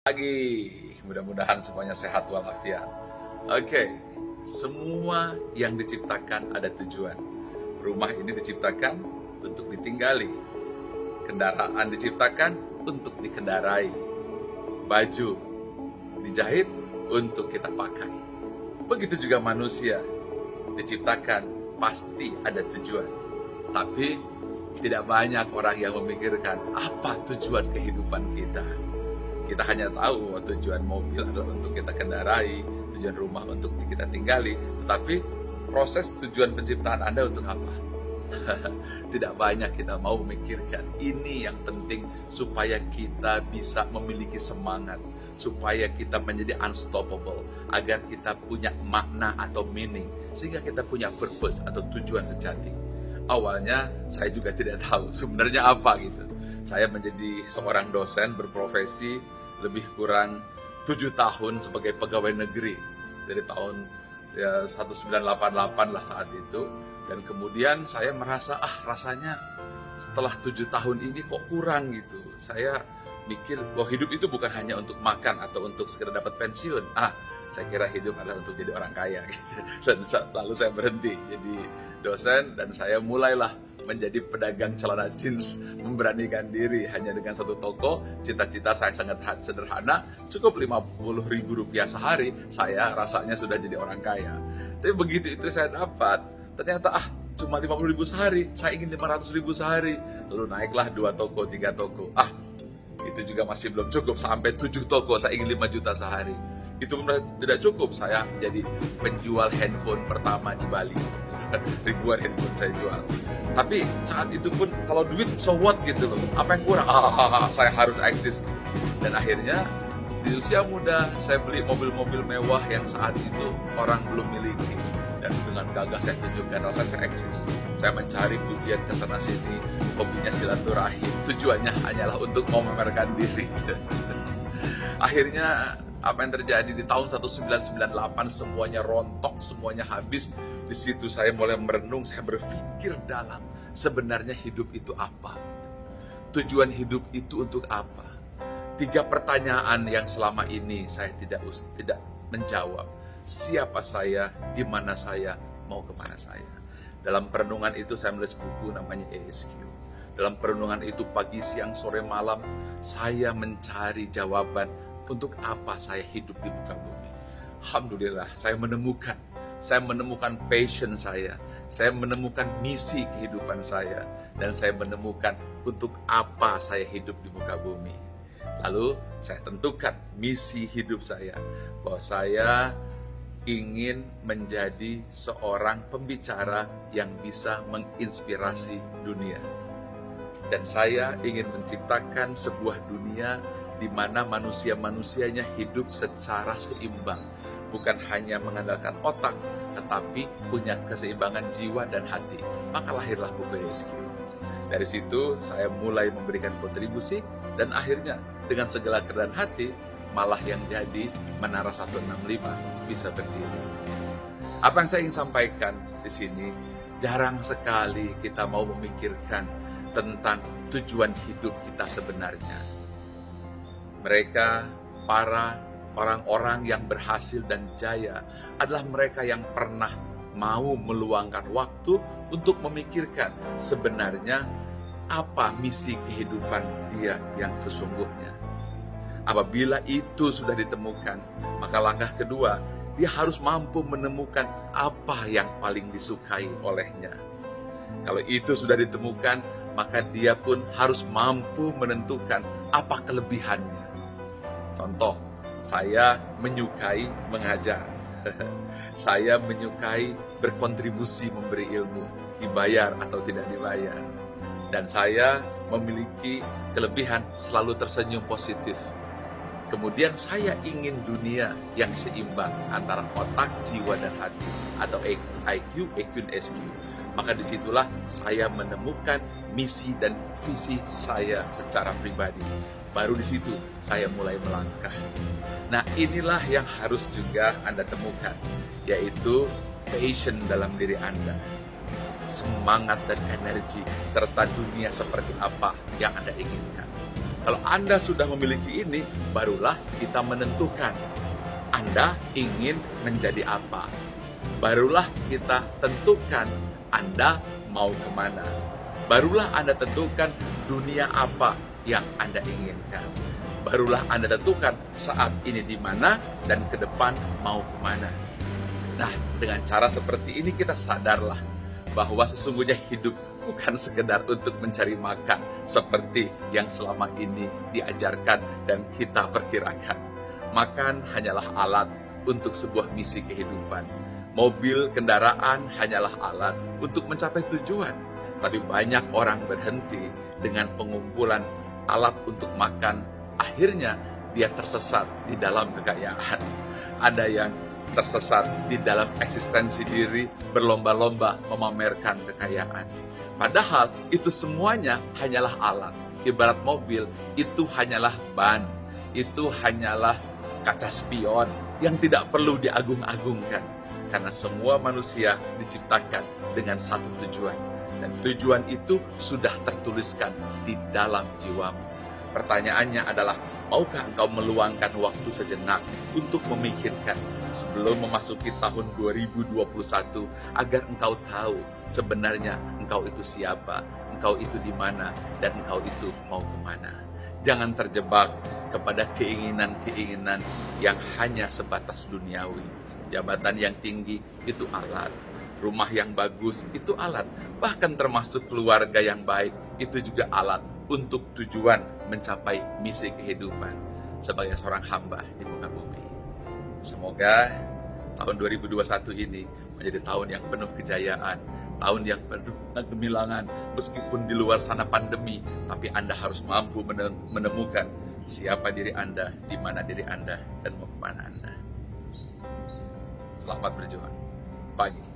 Pagi, mudah-mudahan semuanya sehat walafiat. Oke, semua yang diciptakan ada tujuan. Rumah ini diciptakan untuk ditinggali. Kendaraan diciptakan untuk dikendarai. Baju dijahit untuk kita pakai. Begitu juga manusia diciptakan pasti ada tujuan. Tapi tidak banyak orang yang memikirkan apa tujuan kehidupan kita. Kita hanya tahu tujuan mobil adalah untuk kita kendarai, tujuan rumah untuk kita tinggali, tetapi proses tujuan penciptaan Anda untuk apa? Tidak banyak kita mau memikirkan. Ini yang penting supaya kita bisa memiliki semangat, supaya kita menjadi unstoppable, agar kita punya makna atau meaning, sehingga kita punya purpose atau tujuan sejati. Awalnya saya juga tidak tahu sebenarnya apa gitu. Saya menjadi seorang dosen berprofesi lebih kurang 7 tahun sebagai pegawai negeri dari tahun 1988 lah saat itu. Dan kemudian saya merasa rasanya setelah 7 tahun ini kok kurang gitu. Saya mikir bahwa hidup itu bukan hanya untuk makan atau untuk sekedar dapat pensiun. Saya kira hidup adalah untuk jadi orang kaya gitu. Dan lalu saya berhenti jadi dosen dan saya mulailah menjadi pedagang celana jeans, memberanikan diri hanya dengan satu toko. Cita-cita saya sangat sederhana, cukup Rp50.000 sehari, saya rasanya sudah jadi orang kaya. Tapi begitu itu saya dapat, ternyata cuma 50.000 sehari, saya ingin 500.000 sehari. Lalu naiklah 2 toko, 3 toko. Itu juga masih belum cukup, sampai 7 toko, saya ingin 5 juta sehari. Itu tidak cukup, saya jadi penjual handphone pertama di Bali. Ribuan handphone saya jual. Tapi saat itu pun kalau duit so what gitu loh. Apa yang kurang? Saya harus eksis. Dan akhirnya di usia muda saya beli mobil-mobil mewah yang saat itu orang belum miliki. Dan dengan gagah saya tunjukkan rasanya saya eksis. Saya mencari pujian ke sana sini, hobinya silaturahim. Tujuannya hanyalah untuk memamerkan diri. Akhirnya apa yang terjadi di tahun 1998, semuanya rontok, semuanya habis. Di situ saya mulai merenung, saya berpikir dalam, sebenarnya hidup itu apa? Tujuan hidup itu untuk apa? 3 pertanyaan yang selama ini saya tidak menjawab. Siapa saya, di mana saya, mau kemana saya? Dalam perenungan itu saya menulis buku namanya ESQ. Dalam perenungan itu pagi, siang, sore, malam, saya mencari jawaban untuk apa saya hidup di muka bumi. Alhamdulillah, saya menemukan passion saya menemukan misi kehidupan saya, dan saya menemukan untuk apa saya hidup di muka bumi. Lalu saya tentukan misi hidup saya, bahwa saya ingin menjadi seorang pembicara yang bisa menginspirasi dunia. Dan saya ingin menciptakan sebuah dunia di mana manusia-manusianya hidup secara seimbang. Bukan hanya mengandalkan otak, tetapi punya keseimbangan jiwa dan hati. Maka lahirlah buku ESQ. Dari situ saya mulai memberikan kontribusi, dan akhirnya dengan segala kerendahan hati, malah yang jadi Menara 165 bisa berdiri. Apa yang saya ingin sampaikan di sini, jarang sekali kita mau memikirkan tentang tujuan hidup kita sebenarnya. Mereka, para orang-orang yang berhasil dan jaya, adalah mereka yang pernah mau meluangkan waktu untuk memikirkan sebenarnya apa misi kehidupan dia yang sesungguhnya. Apabila itu sudah ditemukan, maka langkah kedua, dia harus mampu menemukan apa yang paling disukai olehnya. Kalau itu sudah ditemukan, maka dia pun harus mampu menentukan apa kelebihannya. Contoh, saya menyukai mengajar. Saya menyukai berkontribusi memberi ilmu, dibayar atau tidak dibayar. Dan saya memiliki kelebihan selalu tersenyum positif. Kemudian saya ingin dunia yang seimbang antara otak, jiwa, dan hati, atau IQ, EQ, dan SQ. Maka disitulah saya menemukan misi dan visi saya secara pribadi. Baru di situ saya mulai melangkah. Nah, inilah yang harus juga Anda temukan, yaitu passion dalam diri Anda. Semangat dan energi, serta dunia seperti apa yang Anda inginkan. Kalau Anda sudah memiliki ini, barulah kita menentukan Anda ingin menjadi apa. Barulah kita tentukan Anda mau kemana. Barulah Anda tentukan dunia apa yang Anda inginkan. Barulah Anda tentukan saat ini di mana dan ke depan mau kemana. Nah, dengan cara seperti ini kita sadarlah bahwa sesungguhnya hidup bukan sekedar untuk mencari makan seperti yang selama ini diajarkan dan kita perkirakan. Makan hanyalah alat untuk sebuah misi kehidupan. Mobil, kendaraan hanyalah alat untuk mencapai tujuan. Tapi banyak orang berhenti dengan pengumpulan alat untuk makan. Akhirnya dia tersesat di dalam kekayaan. Ada yang tersesat di dalam eksistensi diri, berlomba-lomba memamerkan kekayaan. Padahal itu semuanya hanyalah alat. Ibarat mobil, itu hanyalah ban, itu hanyalah kaca spion yang tidak perlu diagung-agungkan. Karena semua manusia diciptakan dengan satu tujuan. Dan tujuan itu sudah tertuliskan di dalam jiwamu. Pertanyaannya adalah, maukah engkau meluangkan waktu sejenak untuk memikirkan sebelum memasuki tahun 2021 agar engkau tahu sebenarnya engkau itu siapa, engkau itu di mana, dan engkau itu mau kemana. Jangan terjebak kepada keinginan-keinginan yang hanya sebatas duniawi. Jabatan yang tinggi itu alat, rumah yang bagus itu alat, bahkan termasuk keluarga yang baik itu juga alat untuk tujuan mencapai misi kehidupan sebagai seorang hamba di muka bumi. Semoga tahun 2021 ini menjadi tahun yang penuh kejayaan, tahun yang penuh kegemilangan. Meskipun di luar sana pandemi, tapi Anda harus mampu menemukan siapa diri Anda, di mana diri Anda, dan mau kemana Anda. Selamat berjuang. Pagi.